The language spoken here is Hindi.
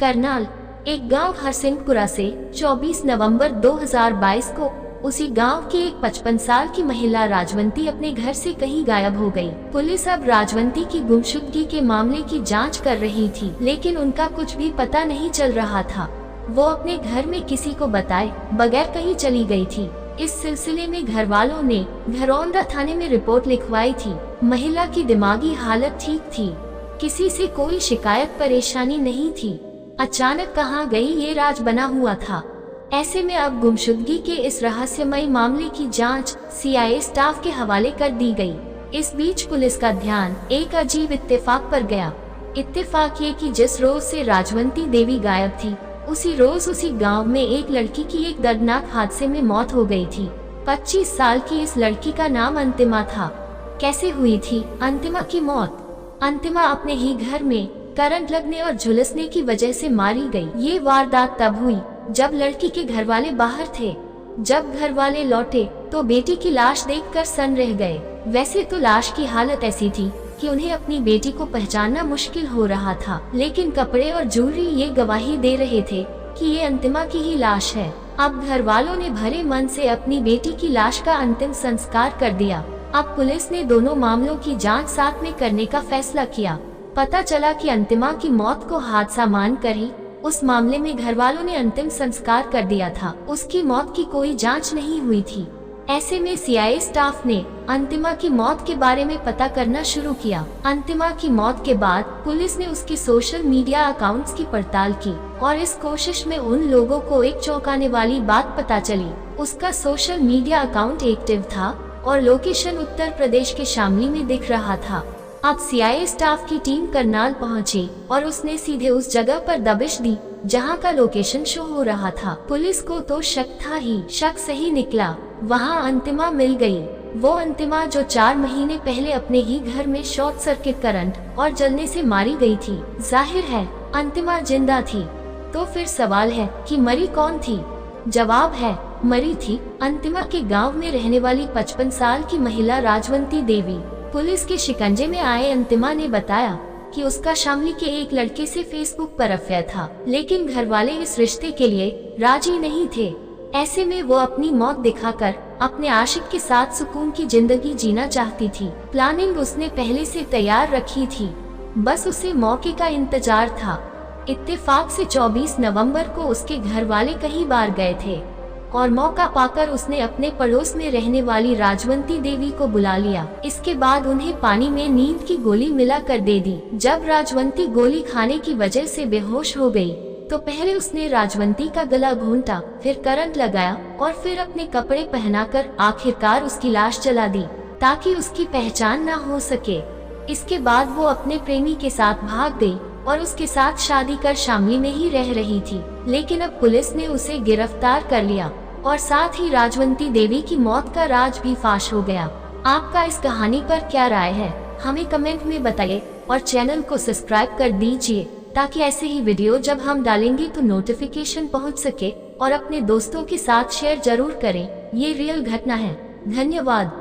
करनाल, एक गांव हरसिंहपुरा से 24 नवंबर 2022 को उसी गांव की एक 55 साल की महिला राजवंती अपने घर से कहीं गायब हो गई। पुलिस अब राजवंती की गुमशुदगी के मामले की जांच कर रही थी, लेकिन उनका कुछ भी पता नहीं चल रहा था। वो अपने घर में किसी को बताए बगैर कहीं चली गई थी। इस सिलसिले में घर वालों ने घरौंदा थाने में रिपोर्ट लिखवाई थी। महिला की दिमागी हालत ठीक थी, किसी से कोई शिकायत परेशानी नहीं थी। अचानक कहाँ गई ये राज बना हुआ था। ऐसे में अब गुमशुदगी के इस रहस्यमयी मामले की जांच सीआईए स्टाफ के हवाले कर दी गई। इस बीच पुलिस का ध्यान एक अजीब इत्तेफाक पर गया। इत्तेफाक ये कि जिस रोज से राजवंती देवी गायब थी, उसी रोज उसी गांव में एक लड़की की एक दर्दनाक हादसे में मौत हो गई थी। 25 साल की इस लड़की का नाम अंतिमा था। कैसे हुई थी अंतिमा की मौत? अंतिमा अपने ही घर में करंट लगने और झुलसने की वजह से मारी गई। ये वारदात तब हुई जब लड़की के घर वाले बाहर थे। जब घर वाले लौटे तो बेटी की लाश देखकर सन रह गए। वैसे तो लाश की हालत ऐसी थी कि उन्हें अपनी बेटी को पहचानना मुश्किल हो रहा था, लेकिन कपड़े और ज्वेलरी ये गवाही दे रहे थे कि ये अंतिमा की ही लाश है। अब घर वालों ने भरे मन से अपनी बेटी की लाश का अंतिम संस्कार कर दिया। अब पुलिस ने दोनों मामलों की जांच साथ में करने का फैसला किया। पता चला कि अंतिमा की मौत को हादसा मानकर ही उस मामले में घर वालों ने अंतिम संस्कार कर दिया था। उसकी मौत की कोई जांच नहीं हुई थी। ऐसे में सीआईए स्टाफ ने अंतिमा की मौत के बारे में पता करना शुरू किया। अंतिमा की मौत के बाद पुलिस ने उसकी सोशल मीडिया अकाउंट्स की पड़ताल की और इस कोशिश में उन लोगों को एक चौंकाने वाली बात पता चली। उसका सोशल मीडिया अकाउंट एक्टिव था और लोकेशन उत्तर प्रदेश के शामली में दिख रहा था। अब सीआईए स्टाफ की टीम करनाल पहुंची और उसने सीधे उस जगह पर दबिश दी जहां का लोकेशन शो हो रहा था। पुलिस को तो शक था ही, शक सही निकला। वहां अंतिमा मिल गई। वो अंतिमा जो 4 महीने पहले अपने ही घर में शॉर्ट सर्किट करंट और जलने से मारी गई थी। जाहिर है अंतिमा जिंदा थी। तो फिर सवाल है कि मरी कौन थी? जवाब है मरी थी अंतिमा के गांव में रहने वाली 55 साल की महिला राजवंती देवी। पुलिस के शिकंजे में आए अंतिमा ने बताया कि उसका शामली के एक लड़के से फेसबुक पर अफेयर था, लेकिन घर वाले इस रिश्ते के लिए राजी नहीं थे। ऐसे में वो अपनी मौत दिखाकर अपने आशिक के साथ सुकून की जिंदगी जीना चाहती थी। प्लानिंग उसने पहले से तैयार रखी थी, बस उसे मौके का इंतजार था। इत्तेफाक से 24 नवंबर को उसके घर वाले कहीं बाहर गए थे और मौका पाकर उसने अपने पड़ोस में रहने वाली राजवंती देवी को बुला लिया। इसके बाद उन्हें पानी में नींद की गोली मिलाकर दे दी। जब राजवंती गोली खाने की वजह से बेहोश हो गई तो पहले उसने राजवंती का गला घोंटा, फिर करंट लगाया और फिर अपने कपड़े पहनाकर आखिरकार उसकी लाश जला दी ताकि उसकी पहचान न हो सके। इसके बाद वो अपने प्रेमी के साथ भाग गई और उसके साथ शादी कर शामली में ही रह रही थी। लेकिन अब पुलिस ने उसे गिरफ्तार कर लिया और साथ ही राजवंती देवी की मौत का राज भी फाश हो गया। आपका इस कहानी पर क्या राय है, हमें कमेंट में बताइए और चैनल को सब्सक्राइब कर दीजिए ताकि ऐसे ही वीडियो जब हम डालेंगे तो नोटिफिकेशन पहुंच सके। और अपने दोस्तों के साथ शेयर जरूर करें। ये रियल घटना है। धन्यवाद।